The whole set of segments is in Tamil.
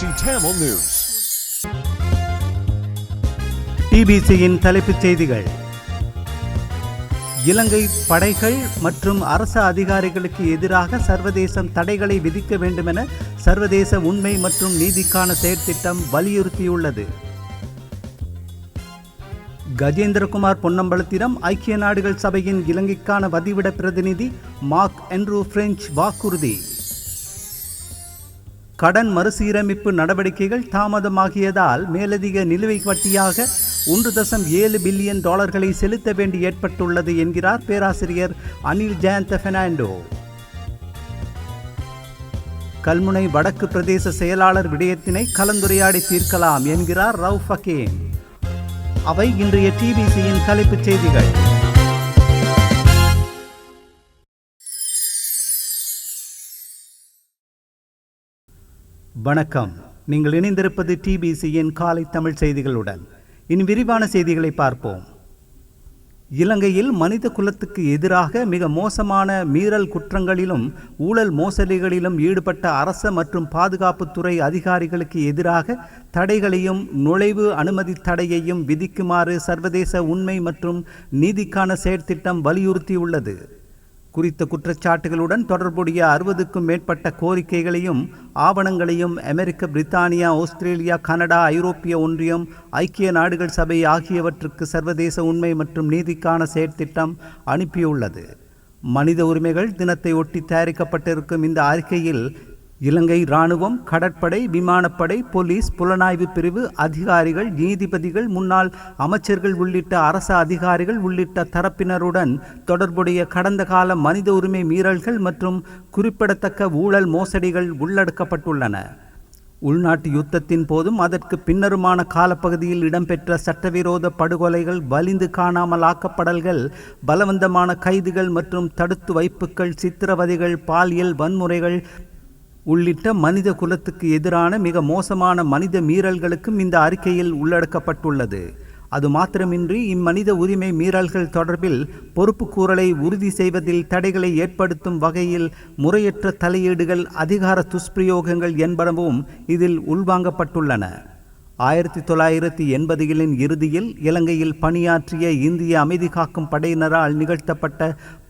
Trichy Tamil News. டிபிசியின் தலைப்புச் செய்திகள். இலங்கை படைகள் மற்றும் அரச அதிகாரிகளுக்கு எதிராக சர்வதேசம் தடைகளை விதிக்க வேண்டுமென சர்வதேச உண்மை மற்றும் நீதிக்கான செயற்திட்டம் வலியுறுத்தியுள்ளது. கஜேந்திரகுமார் பொன்னம்பலத்திடம் ஐக்கிய நாடுகள் சபையின் இலங்கைக்கான வதிவிட பிரதிநிதி மார்க் என்ட்ரூ பிரெஞ்சு வாக்குறுதி. கடன் மறுசீரமைப்பு நடவடிக்கைகள் தாமதமாகியதால் மேலதிக நிலுவைக் வட்டியாக 1.7 பில்லியன் டாலர்களை செலுத்த வேண்டி ஏற்பட்டுள்ளது என்கிறார் பேராசிரியர் அனில் ஜெயந்த பெர்னாண்டோ. கல்முனை வடக்கு பிரதேச செயலாளர் விடயத்தினை கலந்துரையாடி தீர்க்கலாம் என்கிறார் ரவுஃப் ஹக்கீம். அவை இன்றைய டிபிசியின் தலைப்புச் செய்திகள். வணக்கம். நீங்கள் இணைந்திருப்பது டிபிசியின் காலை தமிழ் செய்திகளுடன். இனி விரிவான செய்திகளை பார்ப்போம். இலங்கையில் மனித குலத்துக்கு எதிராக மிக மோசமான மீறல் குற்றங்களிலும் ஊழல் மோசடிகளிலும் ஈடுபட்ட அரச மற்றும் பாதுகாப்புத்துறை அதிகாரிகளுக்கு எதிராக தடைகளையும் நுழைவு அனுமதி தடையையும் விதிக்குமாறு சர்வதேச உண்மை மற்றும் நீதிக்கான செயற்திட்டம் வலியுறுத்தியுள்ளது. குறித்த குற்றச்சாட்டுகளுடன் தொடர்புடைய 60க்கும் மேற்பட்ட கோரிக்கைகளையும் ஆவணங்களையும் அமெரிக்க, பிரித்தானியா, ஆஸ்திரேலியா, கனடா, ஐரோப்பிய ஒன்றியம், ஐக்கிய நாடுகள் சபை ஆகியவற்றுக்கு சர்வதேச உண்மை மற்றும் நீதிக்கான செயற்திட்டம் அனுப்பியுள்ளது. மனித உரிமைகள் தினத்தை ஒட்டி தயாரிக்கப்பட்டிருக்கும் இந்த அறிக்கையில் இலங்கை இராணுவம், கடற்படை, விமானப்படை, போலீஸ், புலனாய்வு பிரிவு அதிகாரிகள், நீதிபதிகள், முன்னாள் அமைச்சர்கள் உள்ளிட்ட அரச அதிகாரிகள் உள்ளிட்ட தரப்பினருடன் தொடர்புடைய கடந்த கால மனித உரிமை மீறல்கள் மற்றும் குறிப்பிடத்தக்க ஊழல் மோசடிகள் உள்ளடக்கப்பட்டுள்ளன. உள்நாட்டு யுத்தத்தின் போதும் அதற்கு பின்னருமான காலப்பகுதியில் இடம்பெற்ற சட்டவிரோத படுகொலைகள், வலிந்து காணாமல் ஆக்கப்படல்கள், பலவந்தமான கைதுகள் மற்றும் தடுத்து வைப்புகள், சித்திரவதைகள், பாலியல் வன்முறைகள் உள்ளிட்ட மனித குலத்துக்கு எதிரான மிக மோசமான மனித மீறல்களுக்கும் இந்த அறிக்கையில் உள்ளடக்கப்பட்டுள்ளது. அது மாத்திரமின்றி இம்மனித உரிமை மீறல்கள் தொடர்பில் பொறுப்பு கூறலை உறுதி செய்வதில் தடைகளை ஏற்படுத்தும் வகையில் முறையற்ற தலையீடுகள், அதிகார துஷ்பிரயோகங்கள் என்பனவும் இதில் உள்வாங்கப்பட்டுள்ளன. 1980களின் இறுதியில் இலங்கையில் பணியாற்றிய இந்திய அமைதி காக்கும் படையினரால் நிகழ்த்தப்பட்ட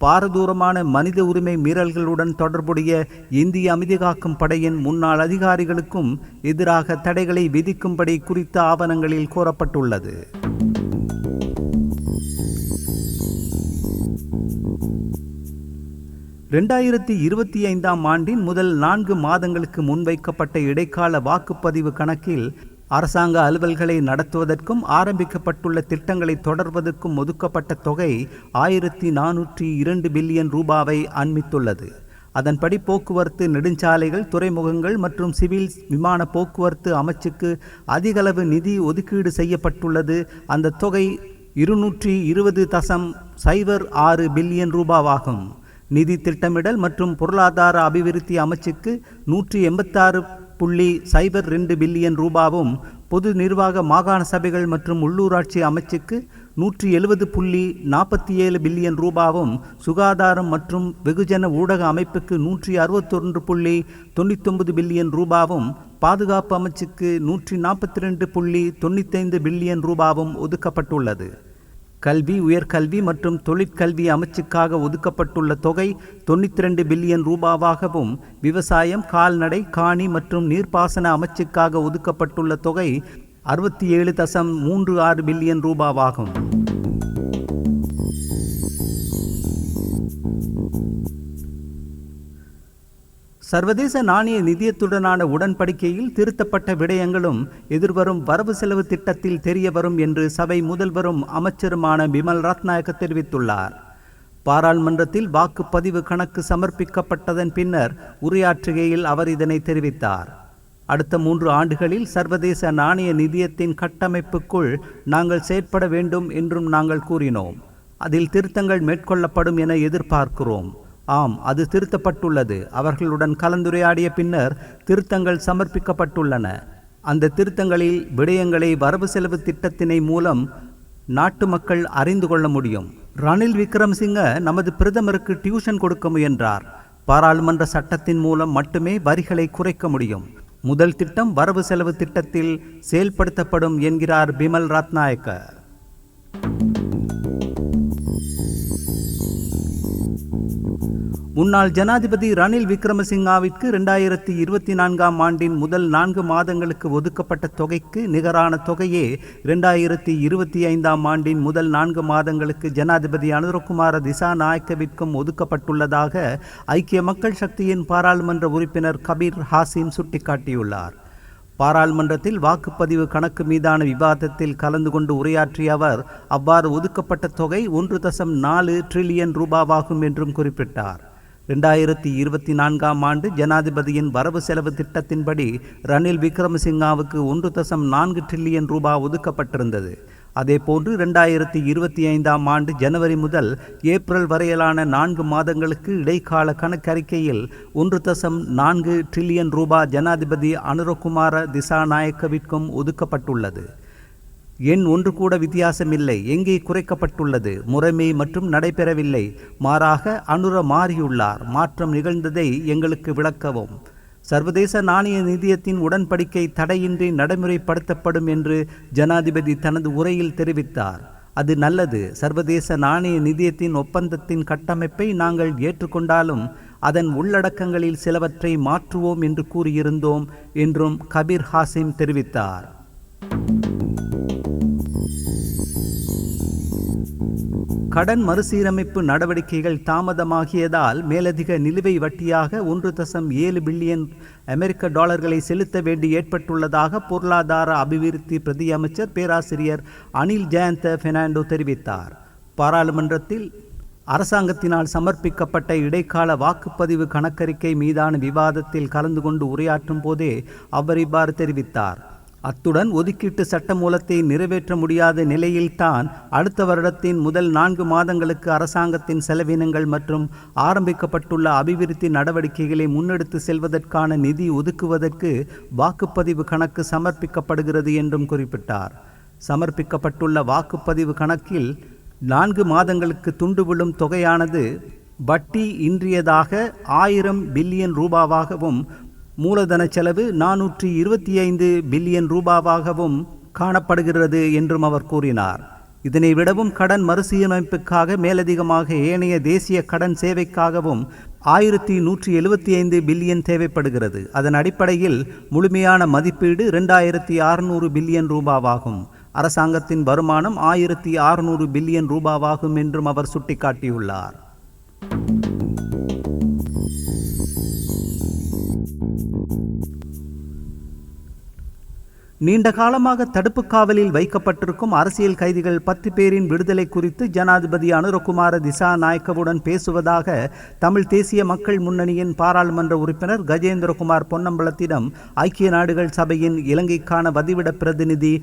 பாரதூரமான மனித உரிமை மீறல்களுடன் தொடர்புடைய இந்திய அமைதி காக்கும் படையின் முன்னாள் அதிகாரிகளுக்கும் எதிராக தடைகளை விதிக்கும்படி குறித்த ஆவணங்களில் கோரப்பட்டுள்ளது. ஆண்டின் முதல் 4 மாதங்களுக்கு முன்வைக்கப்பட்ட இடைக்கால வாக்குப்பதிவு கணக்கில் அரசாங்க அலுவல்களை நடத்துவதற்கும் ஆரம்பிக்கப்பட்டுள்ள திட்டங்களை தொடர்வதற்கும் ஒதுக்கப்பட்ட தொகை 1402 பில்லியன் ரூபாவை அண்மித்துள்ளது. அதன்படி போக்குவரத்து, நெடுஞ்சாலைகள், துறைமுகங்கள் மற்றும் சிவில் விமான போக்குவரத்து அமைச்சுக்கு அதிகளவு நிதி ஒதுக்கீடு செய்யப்பட்டுள்ளது. அந்த தொகை 220.06 பில்லியன் ரூபாவாகும். நிதி திட்டமிடல் மற்றும் பொருளாதார அபிவிருத்தி அமைச்சுக்கு 186.02 பில்லியன் ரூபாவும், பொது நிர்வாக மாகாண சபைகள் மற்றும் உள்ளூராட்சி அமைச்சுக்கு 170.47 பில்லியன் ரூபாவும், சுகாதாரம் மற்றும் வெகுஜன ஊடக அமைப்புக்கு 161.99 பில்லியன் ரூபாவும், பாதுகாப்பு அமைச்சுக்கு 142.95 பில்லியன் ரூபாவும் ஒதுக்கப்பட்டுள்ளது. கல்வி, உயர்கல்வி மற்றும் தொழிற்கல்வி அமைச்சுக்காக ஒதுக்கப்பட்டுள்ள தொகை 92 பில்லியன் ரூபாவாகவும், விவசாயம், கால்நடை, காணி மற்றும் நீர்ப்பாசன அமைச்சுக்காக ஒதுக்கப்பட்டுள்ள தொகை 67.36 பில்லியன் ரூபாவாகும். சர்வதேச நாணய நிதியத்துடனான உடன்படிக்கையில் திருத்தப்பட்ட விடயங்களும் எதிர்வரும் வரவு செலவு திட்டத்தில் தெரிய வரும் என்று சபை முதல்வரும் அமைச்சருமான பிமல் ரத்நாயக்க தெரிவித்துள்ளார். பாராளுமன்றத்தில் வாக்குப்பதிவு கணக்கு சமர்ப்பிக்கப்பட்டதன் பின்னர் உரையாற்றுகையில் அவர் இதனை தெரிவித்தார். அடுத்த 3 ஆண்டுகளில் சர்வதேச நாணய நிதியத்தின் கட்டமைப்புக்குள் நாங்கள் செயற்பட வேண்டும் என்றும் நாங்கள் கூறினோம். அதில் திருத்தங்கள் மேற்கொள்ளப்படும் என எதிர்பார்க்கிறோம். ஆம், அது திருத்தப்பட்டுள்ளது. அவர்களுடன் கலந்துரையாடிய பின்னர் திருத்தங்கள் சமர்ப்பிக்கப்பட்டுள்ளன. அந்த திருத்தங்களில் விடயங்களை வரவு செலவு திட்டத்தினை மூலம் நாட்டு மக்கள் அறிந்து கொள்ள முடியும். ரணில் விக்ரமசிங்க நமது பிரதமருக்கு டியூஷன் கொடுக்க முயன்றார். பாராளுமன்ற சட்டத்தின் மூலம் மட்டுமே வரிகளை குறைக்க முடியும். முதல் திட்டம் வரவு செலவு திட்டத்தில் செயல்படுத்தப்படும் என்கிறார் பிமல் ரத்நாயக்க. முன்னாள் ஜனாதிபதி ரணில் விக்ரமசிங்காவிற்கு 2024ஆம் ஆண்டின் முதல் 4 மாதங்களுக்கு ஒதுக்கப்பட்ட தொகைக்கு நிகரான தொகையே 2025ஆம் ஆண்டின் முதல் 4 மாதங்களுக்கு ஜனாதிபதி அனுரகுமார திசாநாயக்கவிற்கும் ஒதுக்கப்பட்டுள்ளதாக ஐக்கிய மக்கள் சக்தியின் பாராளுமன்ற உறுப்பினர் கபீர் ஹாசிம் சுட்டிக்காட்டியுள்ளார். பாராளுமன்றத்தில் வாக்குப்பதிவு கணக்கு மீதான விவாதத்தில் கலந்து கொண்டு உரையாற்றிய அவர் அவ்வாறு ஒதுக்கப்பட்ட தொகை 1.4 டிரில்லியன் ரூபாவாகும் என்றும் குறிப்பிட்டார். 2024ஆம் ஆண்டு ஜனாதிபதியின் வரவு செலவு திட்டத்தின்படி ரணில் விக்ரமசிங்காவுக்கு 1.4 டிரில்லியன் ரூபாய் ஒதுக்கப்பட்டிருந்தது. அதேபோன்று 2025ஆம் ஆண்டு ஜனவரி முதல் ஏப்ரல் வரையிலான 4 மாதங்களுக்கு இடைக்கால கணக்கறிக்கையில் 1.4 டிரில்லியன் ரூபாய் ஜனாதிபதி அனுரகுமார திசாநாயக்கவிற்கும் ஒதுக்கப்பட்டுள்ளது. எண் ஒன்று கூட வித்தியாசமில்லை. எங்கே குறைக்கப்பட்டுள்ளது? முறைமை மற்றும் நடைபெறவில்லை. மாறாக அனுர மாறியுள்ளார். மாற்றம் நிகழ்ந்ததை எங்களுக்கு விளக்கவும். சர்வதேச நாணய நிதியத்தின் உடன்படிக்கை தடையின்றி நடைமுறைப்படுத்தப்படும் என்று ஜனாதிபதி தனது உரையில் தெரிவித்தார். அது நல்லது. சர்வதேச நாணய நிதியத்தின் ஒப்பந்தத்தின் கட்டமைப்பை நாங்கள் ஏற்றுக்கொண்டாலும் அதன் உள்ளடக்கங்களில் சிலவற்றை மாற்றுவோம் என்று கூறியிருந்தோம் என்றும் கபீர் ஹாசிம் தெரிவித்தார். கடன் மறுசீரமைப்பு நடவடிக்கைகள் தாமதமாகியதால் மேலதிக நிலுவை வட்டியாக 1.7 பில்லியன் அமெரிக்க டாலர்களை செலுத்த வேண்டி ஏற்பட்டுள்ளதாக பொருளாதார அபிவிருத்தி பிரதி அமைச்சர் பேராசிரியர் அனில் ஜெயந்த பெர்னாண்டோ தெரிவித்தார். பாராளுமன்றத்தில் அரசாங்கத்தினால் சமர்ப்பிக்கப்பட்ட இடைக்கால வாக்குப்பதிவு கணக்கறிக்கை மீதான விவாதத்தில் கலந்து கொண்டு உரையாற்றும் போதே அவர் இவ்வாறு தெரிவித்தார். அத்துடன் ஒதுக்கீட்டு சட்டமூலத்தை நிறைவேற்ற முடியாத நிலையில்தான் அடுத்த வருடத்தின் முதல் 4 மாதங்களுக்கு அரசாங்கத்தின் செலவினங்கள் மற்றும் ஆரம்பிக்கப்பட்டுள்ள அபிவிருத்தி நடவடிக்கைகளை முன்னெடுத்து செல்வதற்கான நிதி ஒதுக்குவதற்கு வாக்குப்பதிவு கணக்கு சமர்ப்பிக்கப்படுகிறது என்றும் குறிப்பிட்டார். சமர்ப்பிக்கப்பட்டுள்ள வாக்குப்பதிவு கணக்கில் 4 மாதங்களுக்கு துண்டு விழும் தொகையானது வட்டி இன்றியதாக 1000 பில்லியன் ரூபாவாகவும் மூலதன செலவு 425 பில்லியன் ரூபாவாகவும் காணப்படுகிறது என்றும் அவர் கூறினார். இதனை விடவும் கடன் மறுசீரமைப்புக்காக மேலதிகமாக ஏனைய தேசிய கடன் சேவைக்காகவும் 1175 பில்லியன் தேவைப்படுகிறது. அதன் அடிப்படையில் முழுமையான மதிப்பீடு 2600 பில்லியன் ரூபாவாகும். அரசாங்கத்தின் வருமானம் 1600 பில்லியன் ரூபாவாகும் என்றும் அவர் சுட்டிக்காட்டியுள்ளார். நீண்ட காலமாக தடுப்பு காவலில் வைக்கப்பட்டிருக்கும் அரசியல் கைதிகள் 10 பேரின் விடுதலை குறித்து ஜனாதிபதி அனுரகுமார திசாநாயக்கவுடன் பேசுவதாக தமிழ் தேசிய மக்கள் முன்னணியின் பாராளுமன்ற உறுப்பினர் கஜேந்திரகுமார் பொன்னம்பலத்திடம் ஐக்கிய நாடுகள் சபையின் இலங்கைக்கான வதிவிட பிரதிநிதி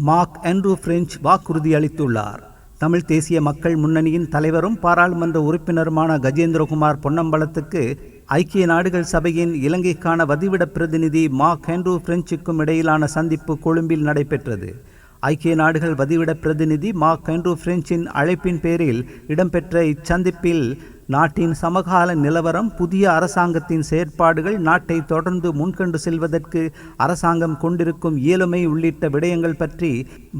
மார்க் ஆண்ட்ரூ பிரெஞ்ச் வாக்குறுதி அளித்துள்ளார். தமிழ் தேசிய மக்கள் முன்னணியின் தலைவரும் பாராளுமன்ற உறுப்பினருமான கஜேந்திரகுமார் பொன்னம்பலத்துக்கு ஐக்கிய நாடுகள் சபையின் இலங்கைக்கான வதிவிட பிரதிநிதி மார்க் ஆண்ட்ரூ பிரெஞ்சுக்கும் இடையிலான சந்திப்பு கொழும்பில் நடைபெற்றது. ஐக்கிய நாடுகள் வதிவிட பிரதிநிதி மார்க் ஆண்ட்ரூ பிரெஞ்சின் அழைப்பின் பேரில் இடம்பெற்ற இச்சந்திப்பில் நாட்டின் சமகால நிலவரம், புதிய அரசாங்கத்தின் செயற்பாடுகள், நாட்டை தொடர்ந்து முன்கொண்டு செல்வதற்கு அரசாங்கம் கொண்டிருக்கும் இயலுமை உள்ளிட்ட விடயங்கள் பற்றி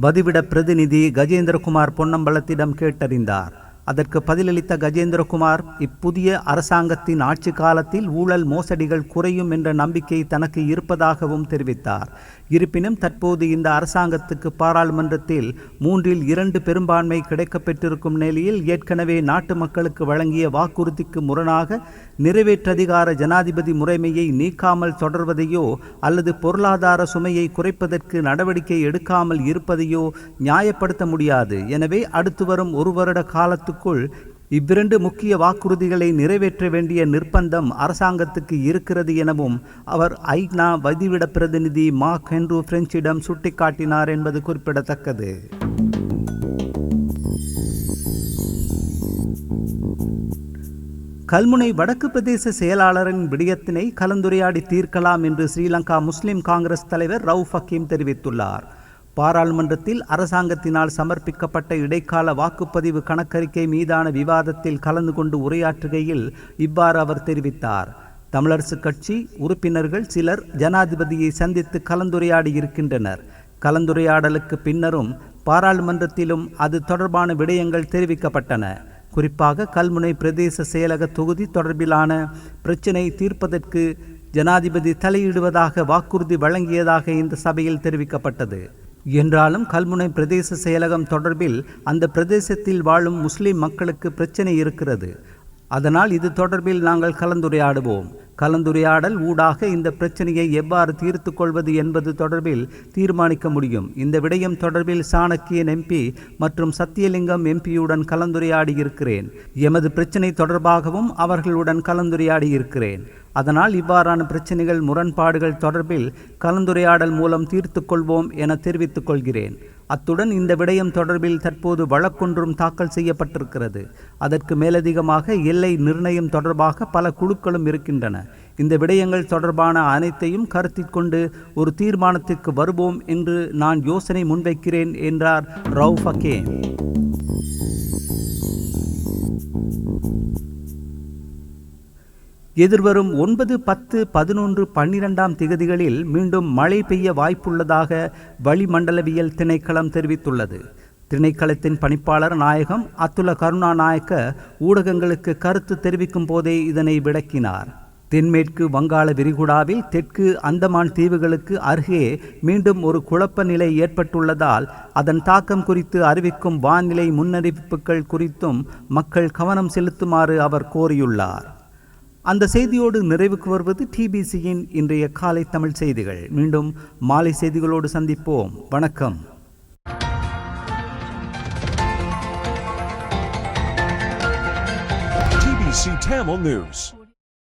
வதிவிட பிரதிநிதி கஜேந்திரகுமார் பொன்னம்பலத்திடம் கேட்டறிந்தார். அதற்கு பதிலளித்த கஜேந்திரகுமார் இப்புதிய அரசாங்கத்தின் ஆட்சி காலத்தில் ஊழல் மோசடிகள் குறையும் என்ற நம்பிக்கை தனக்கு இருப்பதாகவும் தெரிவித்தார். இருப்பினும் தற்போது இந்த அரசாங்கத்துக்கு பாராளுமன்றத்தில் 3/2 பெரும்பான்மை கிடைக்கப்பெற்றிருக்கும் நிலையில் ஏற்கனவே நாட்டு மக்களுக்கு வழங்கிய வாக்குறுதிக்கு முரணாக நிறைவேற்றதிகார ஜனாதிபதி முறைமையை நீக்காமல் தொடர்வதையோ அல்லது பொருளாதார சுமையை குறைப்பதற்கு நடவடிக்கை எடுக்காமல் இருப்பதையோ நியாயப்படுத்த முடியாது. எனவே அடுத்து வரும் 1 வருட காலத்துக்குள் இவ்விரண்டு முக்கிய வாக்குறுதிகளை நிறைவேற்ற வேண்டிய நிர்பந்தம் அரசாங்கத்துக்கு இருக்கிறது எனவும் அவர் ஐநா வதிவிட பிரதிநிதி மார்க் ஆண்ட்ரூ பிரெஞ்சிடம் சுட்டிக்காட்டினார் என்பது குறிப்பிடத்தக்கது. கல்முனை வடக்கு பிரதேச செயலாளரின் விடயத்தினை கலந்துரையாடி தீர்க்கலாம் என்று ஸ்ரீலங்கா முஸ்லிம் காங்கிரஸ் தலைவர் ரவுஃப் ஹக்கீம் தெரிவித்துள்ளார். பாராளுமன்றத்தில் அரசாங்கத்தினால் சமர்ப்பிக்கப்பட்ட இடைக்கால வாக்குப்பதிவு கணக்கறிக்கை மீதான விவாதத்தில் கலந்து கொண்டு உரையாற்றுகையில் இவ்வாறு அவர் தெரிவித்தார். தமிழரசுக் கட்சி உறுப்பினர்கள் சிலர் ஜனாதிபதியை சந்தித்து கலந்துரையாடி இருக்கின்றனர். கலந்துரையாடலுக்கு பின்னரும் பாராளுமன்றத்திலும் அது தொடர்பான விடயங்கள் தெரிவிக்கப்பட்டன. குறிப்பாக கல்முனை பிரதேச செயலக தொகுதி தொடர்பிலான பிரச்சினை தீர்ப்பதற்கு ஜனாதிபதி தலையிடுவதாக வாக்குறுதி வழங்கியதாக இந்த சபையில் தெரிவிக்கப்பட்டது. என்றாலும் கல்முனை பிரதேச செயலகம் தொடர்பில் அந்த பிரதேசத்தில் வாழும் முஸ்லிம் மக்களுக்கு பிரச்சினை இருக்கிறது. அதனால் இது தொடர்பில் நாங்கள் கலந்துரையாடுவோம். கலந்துரையாடல் ஊடாக இந்த பிரச்சனையை எவ்வாறு தீர்த்து கொள்வது என்பது தொடர்பில் தீர்மானிக்க முடியும். இந்த விடயம் தொடர்பில் சாணக்கியன் எம்பி மற்றும் சத்தியலிங்கம் எம்பியுடன் கலந்துரையாடியிருக்கிறேன். எமது பிரச்சினை தொடர்பாகவும் அவர்களுடன் கலந்துரையாடியிருக்கிறேன். அதனால் இவ்வாறான பிரச்சனைகள் முரண்பாடுகள் தொடர்பில் கலந்துரையாடல் மூலம் தீர்த்து கொள்வோம் என தெரிவித்துக் கொள்கிறேன். அத்துடன் இந்த விடயம் தொடர்பில் தற்போது வழக்கொன்றும் தாக்கல் செய்யப்பட்டிருக்கிறது. அதற்கு மேலதிகமாக எல்லை நிர்ணயம் தொடர்பாக பல குழுக்களும் இருக்கின்றன. இந்த விடயங்கள் தொடர்பான அனைத்தையும் கருத்தில் கொண்டு ஒரு தீர்மானத்திற்கு வருவோம் என்று நான் யோசனை முன்வைக்கிறேன் என்றார் ரவுஃப் ஹக்கீம். எதிர்வரும் 9, 10, 11, 12 திகதிகளில் மீண்டும் மழை பெய்ய வாய்ப்புள்ளதாக வளிமண்டலவியல் திணைக்களம் தெரிவித்துள்ளது. திணைக்களத்தின் பணிப்பாளர் நாயகம் அத்துல கருணாநாயக்க ஊடகங்களுக்கு கருத்து தெரிவிக்கும் போதே இதனை விளக்கினார். தென்மேற்கு வங்காள விரிகுடாவில் தெற்கு அந்தமான் தீவுகளுக்கு அருகே மீண்டும் ஒரு குழப்ப நிலை ஏற்பட்டுள்ளதால் அதன் தாக்கம் குறித்து அறிவிக்கும் வானிலை முன்னறிவிப்புகள் குறித்தும் மக்கள் கவனம் செலுத்துமாறு அவர் கோரியுள்ளார். அந்த செய்தியோடு நிறைவுக்கு வருவது டிபிசியின் இன்றைய காலை தமிழ் செய்திகள். மீண்டும் மாலை செய்திகளோடு சந்திப்போம். வணக்கம். TBC Tamil News.